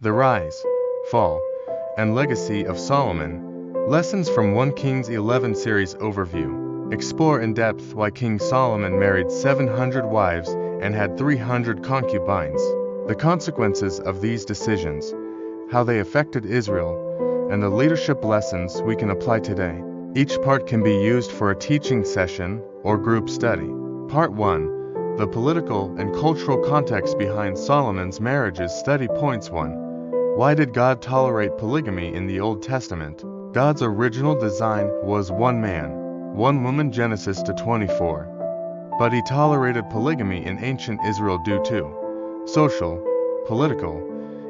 The Rise, Fall, and Legacy of Solomon. Lessons from 1 Kings 11 series overview. Explore in depth why King Solomon married 700 wives and had 300 concubines, the consequences of these decisions, how they affected Israel, and the leadership lessons we can apply today. Each part can be used for a teaching session or group study. Part 1. The political and cultural context behind Solomon's marriages. Study points. 1. Why did God tolerate polygamy in the Old Testament? God's original design was one man, one woman, Genesis 24. But he tolerated polygamy in ancient Israel due to social, political,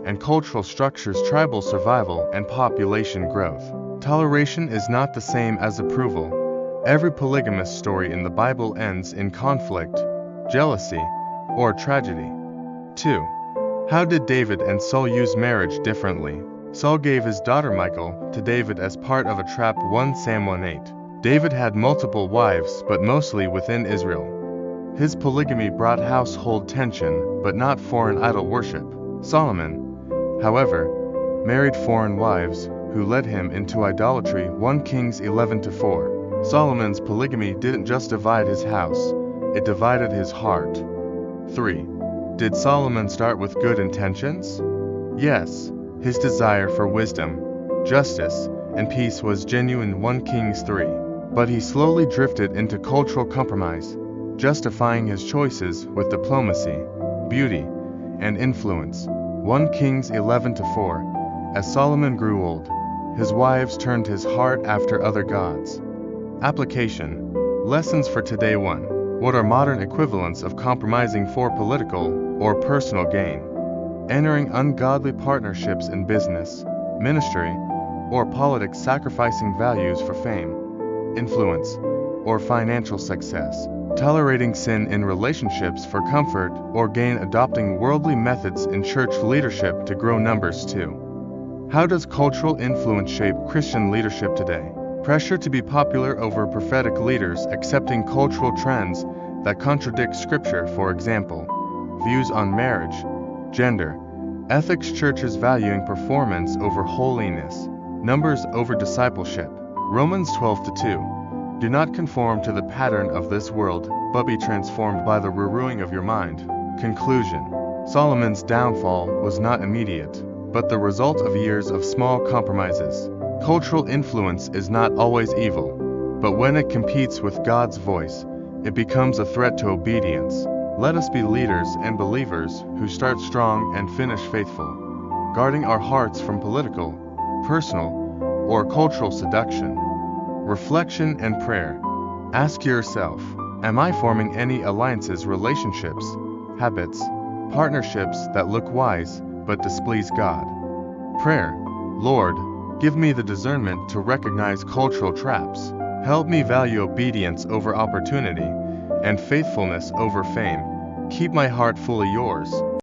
and cultural structures, tribal survival, and population growth. Toleration is not the same as approval. Every polygamous story in the Bible ends in conflict, jealousy, or tragedy. 2. How did David and Saul use marriage differently? Saul gave his daughter Michal to David as part of a trap. 1 Samuel 8. David had multiple wives, but mostly within Israel. His polygamy brought household tension, but not foreign idol worship. Solomon, however, married foreign wives, who led him into idolatry. 1 Kings 11-4. Solomon's polygamy didn't just divide his house, it divided his heart. 3. Did Solomon start with good intentions? Yes. His desire for wisdom, justice, and peace was genuine. 1 Kings 3. But he slowly drifted into cultural compromise, justifying his choices with diplomacy, beauty, and influence. 1 Kings 11-4. As Solomon grew old, his wives turned his heart after other gods. Application. Lessons for today. 1. What are modern equivalents of compromising for political or personal gain? Entering ungodly partnerships in business, ministry, or politics, sacrificing values for fame, influence, or financial success. Tolerating sin in relationships for comfort or gain, adopting worldly methods in church leadership to grow numbers. 2. How does cultural influence shape Christian leadership today? Pressure to be popular over prophetic leaders, accepting cultural trends that contradict Scripture, for example, views on marriage, gender, ethics, churches valuing performance over holiness, numbers over discipleship. Romans 12-2. Do not conform to the pattern of this world, but be transformed by the renewing of your mind. Conclusion. Solomon's downfall was not immediate, but the result of years of small compromises. Cultural influence is not always evil, but when it competes with God's voice, it becomes a threat to obedience. Let us be leaders and believers who start strong and finish faithful, guarding our hearts from political, personal, or cultural seduction. Reflection and prayer. Ask yourself, am I forming any alliances, relationships, habits, partnerships that look wise but displease God? Prayer. Lord, give me the discernment to recognize cultural traps. Help me value obedience over opportunity and faithfulness over fame. Keep my heart fully yours.